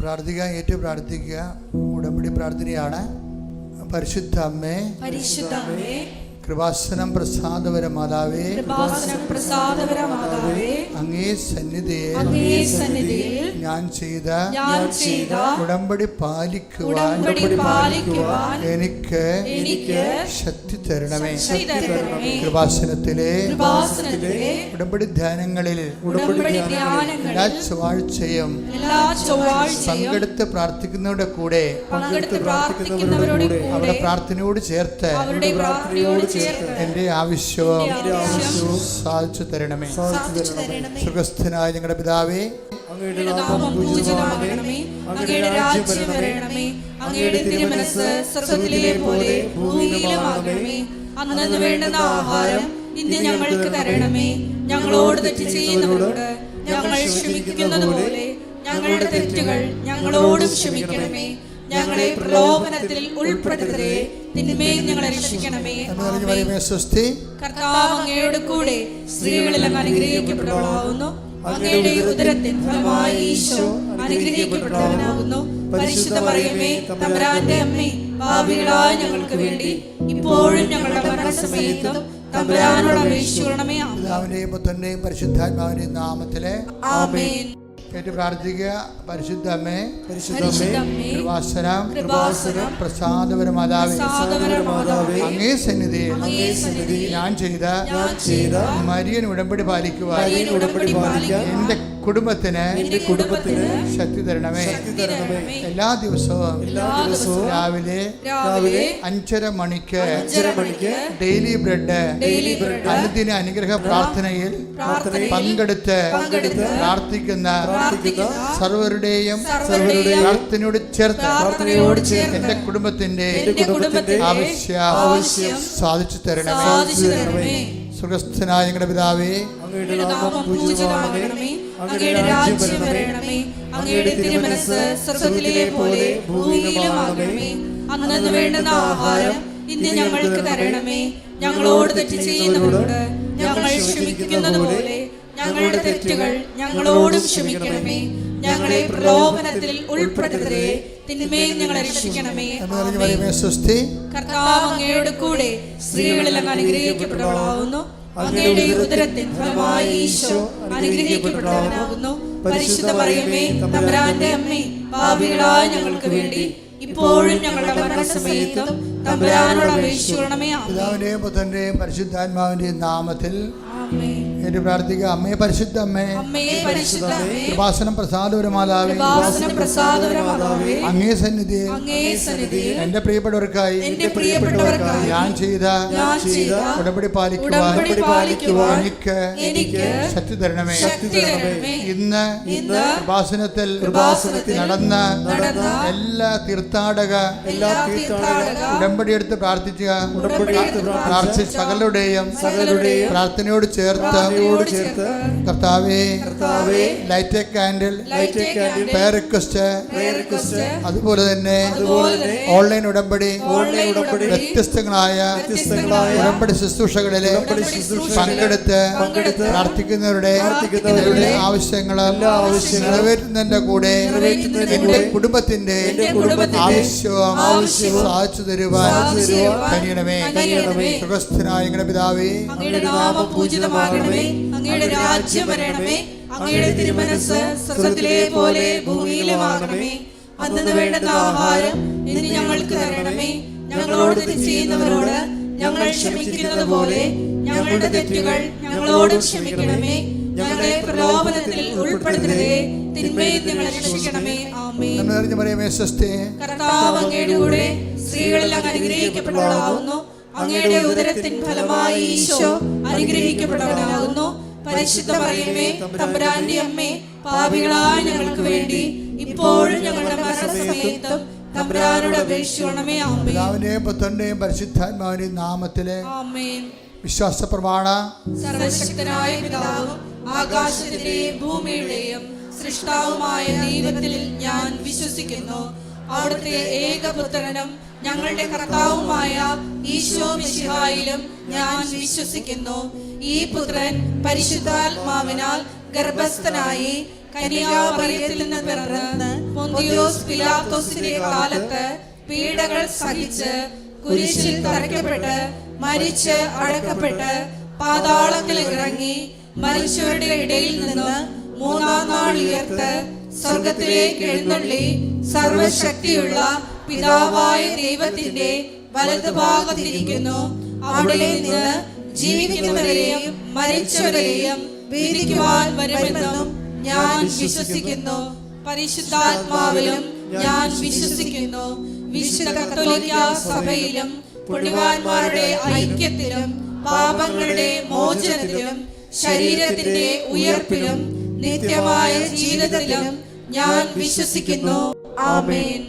പ്രാർത്ഥിക്കുക, ഏറ്റു പ്രാർത്ഥിക്കുക. ഉടമ്പടി പ്രാർത്ഥനയാണ്. പരിശുദ്ധ അമ്മേ, കൃപാസനം പ്രസാദപര മാതാവേ, അങ്ങേ സന്നിധിയിൽ ഞാൻ ചെയ്ത ഉടമ്പടി പാലിക്കുവാൻ എനിക്ക് ശക്തി തരണമേ. കൃപാസനത്തിലെ ഉടമ്പടി ധ്യാനങ്ങളിൽ എല്ലാ ചൊവ്വാഴ്ചയും പങ്കെടുത്ത് പ്രാർത്ഥിക്കുന്നവരുടെ കൂടെ അവരുടെ പ്രാർത്ഥനയോട് ചേർത്ത് എന്റെ ആവശ്യവും സാധിച്ചു തരണമേ. സുഖസ്ഥനായ ഞങ്ങളുടെ പിതാവേ, അങ്ങയുടെ നാമം പൂജിതമാകണമേ, അങ്ങയുടെ രാജ്യം വരണമേ, അങ്ങയുടെ തിരുമനസ്സ് സ്വർഗ്ഗത്തിലെ പോലെ ഭൂമിയിലുമാകണമേ. അന്നന്ന് വേണ്ടുന്ന ആഹാരം ഇന്ന് ഞങ്ങൾക്ക് തരണമേ. ഞങ്ങളോട് തെറ്റ് ചെയ്യുന്നവരോട് ഞങ്ങൾ ക്ഷമിക്കുന്നത് പോലെ ഞങ്ങളുടെ തെറ്റുകൾ ഞങ്ങളോടും ക്ഷമിക്കണമേ. ഞങ്ങളെ പ്രലോഭനത്തിൽ ഉൾപ്പെടുത്തരുതേ, തിന്മയിൽ ഞങ്ങളെ രക്ഷിക്കണമേ. കർത്താവ് അങ്ങയുടെ കൂടെ സ്ത്രീകളിൽ അങ്ങ് അനുഗ്രഹിക്കപ്പെട്ടവളാകുന്നു. അങ്ങയുടെ ഉദരത്തിൻ ഫലമായി ഈശോ അനുഗ്രഹിക്കപ്പെട്ടവനാകുന്നു. പരിശുദ്ധ മറിയമേ, തമ്പുരാന്റെ അമ്മേ, പാപികളായ ഞങ്ങൾക്ക് വേണ്ടി ഇപ്പോഴും ഞങ്ങളുടെ മരണസമയത്തും തമ്പുരാനോട് അപേക്ഷിക്കണമേ. പിതാവിന്റെയും പുത്രന്റെയും പരിശുദ്ധാത്മാവിന്റെയും നാമത്തിലെ ആമേൻ. കേട്ട് പ്രാർത്ഥിക്കുക. പരിശുദ്ധ അമ്മേ, കൃപാസനം പ്രസാദപര മാതാവേ, അങ്ങേ സന്നിധിയിൽ ഞാൻ ചെയ്ത മരിയൻ ഉടമ്പടി പാലിക്കുവാൻ എന്റെ കുടുംബത്തിന് ശക്തി തരണമേ. എല്ലാ ദിവസവും രാവിലെ 5:30 മണിക്ക് ഡെയിലി ബ്രെഡ് അനുദിന അനുഗ്രഹ പ്രാർത്ഥനയിൽ പങ്കെടുത്ത് പ്രാർത്ഥിക്കുന്ന സർവരുടെയും പ്രാർത്ഥനയോട് ചേർത്ത് എന്റെ കുടുംബത്തിന്റെ ആവശ്യം സാധിച്ചു തരണമേ. സുഖസ്ഥനായ ഞങ്ങളുടെ പിതാവേ, അങ്ങയുടെ നാമം പൂജിതമാകണമേ, അങ്ങയുടെ രാജ്യം വരണമേ, അങ്ങയുടെ തിരുമനസ്സ് സ്വർഗ്ഗത്തിലെ പോലെ ഭൂമിയിലുമാകണമേ. അന്നന്ന് വേണ്ടുന്ന ആഹാരം ഇന്ന് ഞങ്ങൾക്ക് തരണമേ. ഞങ്ങളോട് തെറ്റ് ചെയ്യുന്നവരോട് ഞങ്ങൾ ക്ഷമിക്കുന്നത് പോലെ ഞങ്ങളുടെ തെറ്റുകൾ ഞങ്ങളോടും ക്ഷമിക്കണമേ. ഞങ്ങളെ പ്രലോഭനത്തിൽ ഉൾപ്പെടുത്തരുതേ, തിന്മയിൽ ഞങ്ങളെ രക്ഷിക്കണമേ. കർത്താവ് അങ്ങയുടെ കൂടെ സ്ത്രീകളിൽ അങ്ങ് അനുഗ്രഹിക്കപ്പെട്ടവളാകുന്നു. അങ്ങയുടെ ഉദരത്തിൻ ഫലമായി ഈശോ അനുഗ്രഹിക്കപ്പെട്ടവനാകുന്നു. പരിശുദ്ധ മറിയമേ, തമ്പുരാന്റെ അമ്മേ, പാപികളായ ഞങ്ങൾക്ക് വേണ്ടി ഇപ്പോഴും ഞങ്ങളുടെ മരണസമയത്തും തമ്പുരാനോട് അപേക്ഷിക്കണമേ. പിതാവിന്റെയും പുത്രന്റെയും പരിശുദ്ധാത്മാവിന്റെയും നാമത്തിൽ എന്റെ പ്രാർത്ഥിക്കുക. അമ്മേ, പരിശുദ്ധ അമ്മേ, കൃപാസനം പ്രസാദപര മാതാവേ, അങ്ങേ സന്നിധിയിൽ എന്റെ പ്രിയപ്പെട്ടവർക്കായി ഞാൻ ചെയ്ത ഉടമ്പടി പാലിക്കുവാൻ എനിക്ക് ശക്തി തരണമേ. ഇന്ന് കൃപാസനത്തിൽ നടന്ന എല്ലാ തീർത്ഥാടക ഉടമ്പടി എടുത്ത് പ്രാർത്ഥിച്ച സകലരുടെയും പ്രാർത്ഥനയോട് ചേർത്ത് കർത്താവേ, light a candle prayer request, അതുപോലെ തന്നെ ഓൺലൈൻ ഉടമ്പടി വ്യത്യസ്തങ്ങളായ ഉടമ്പടി ശുശ്രൂഷകളിലെ പങ്കെടുത്ത് പ്രാർത്ഥിക്കുന്നവരുടെ ആവശ്യങ്ങൾ നിറവേറ്റുന്നതിന്റെ കൂടെ എന്റെ കുടുംബത്തിന്റെ ആവശ്യവും സാധിച്ചു തരുവാൻ കഴിയണമേ. സുഖസ്ഥനായ ഞങ്ങളുടെ പിതാവേ, അങ്ങയുടെ നാമം പൂജിതമാകണമേ, അങ്ങയുടെ രാജ്യം വരണമേ, അങ്ങയുടെ തിരുമനസ്സ് സ്വർഗ്ഗത്തിലെ പോലെ ഭൂമിയിലുമാകണമേ. അന്നന്ന് വേണ്ടുന്ന ആഹാരം ഇന്ന് ഞങ്ങൾക്ക് തരണമേ. ഞങ്ങളോട് തെറ്റ് ചെയ്യുന്നവരോട് ഞങ്ങൾ ക്ഷമിക്കുന്നത് പോലെ ഞങ്ങളുടെ തെറ്റുകൾ ഞങ്ങളോടും ക്ഷമിക്കണമേ. ഞങ്ങളെ പ്രലോഭനത്തിൽ ഉൾപ്പെടുത്തരുതേ, തിന്മയിൽ ഞങ്ങളെ രക്ഷിക്കണമേ. ആമേൻ. കർത്താവ് അങ്ങയുടെ കൂടെ സ്ത്രീകളിൽ അങ്ങ് അനുഗ്രഹിക്കപ്പെട്ടവളാകുന്നു. അങ്ങയുടെ ഉദരത്തിൻ ഫലമായി ഈശോ അനുഗ്രഹിക്കപ്പെട്ടവനാകുന്നു. പരിശുദ്ധ മറിയമേ, തമ്പുരാന്റെ അമ്മേ, പാപികളായ ഞങ്ങൾക്ക് വേണ്ടി ഇപ്പോഴും ഞങ്ങളുടെ മരണസമയത്തും തമ്പുരാനോട് അപേക്ഷിക്കണമേ. ആമേൻ. പിതാവിന്റെയും പുത്രന്റെയും പരിശുദ്ധാത്മാവിന്റെയും നാമത്തിലെ ആമേൻ. വിശ്വാസ പ്രമാണ. സർവശക്തനായ പിതാവും ആകാശത്തിന്റെയും ഭൂമിയുടെയും സൃഷ്ടാവുമായ ദൈവത്തിൽ ഞാൻ വിശ്വസിക്കുന്നു. അവിടുത്തെ ഏകപുത്രനും ഞങ്ങളുടെ കർത്താവുമായ ഈശോ മിശിഹായിലും ഞാൻ വിശ്വസിക്കുന്നു. ഈ പുത്രൻ പരിശുദ്ധാത്മാവിനാൽ ഗർഭസ്ഥനായി കന്യാമറിയത്തിൽ നിന്ന് പിറന്ന് പൊന്തിയോസ് പിലാത്തോസിന്റെ കാലത്ത് പീഡകൾ സഹിച്ച് കുരിശിൽ തറയ്ക്കപ്പെട്ട് മരിച്ച് അടക്കപ്പെട്ട് പാതാളങ്ങളിൽ ഇറങ്ങി മരിച്ചവരുടെ ഇടയിൽ നിന്ന് മൂന്നാം നാൾ ഉയർത്ത് സ്വർഗത്തിലേക്ക് എഴുന്നള്ളി സർവശക്തിയുള്ള പിതാവായ ദൈവത്തിന്റെ വലതുഭാഗത്തിരിക്കുന്നു. അവിടെ നിന്ന് ജീവിക്കുന്നവരെയും മരിച്ചവരെയും വിധിക്കുവാൻ വരുമെന്നും ഞാൻ വിശ്വസിക്കുന്നു. പരിശുദ്ധാത്മാവിലും ഞാൻ വിശ്വസിക്കുന്നു. വിശുദ്ധ കത്തോലിക്ക സഭയിലും പുണ്യവാന്മാരുടെ ഐക്യത്തിലും പാപങ്ങളുടെ മോചനത്തിലും ശരീരത്തിന്റെ ഉയർപ്പിലും നിത്യമായ ജീവിതത്തിലും ഞാൻ വിശ്വസിക്കുന്നു. ആമേൻ.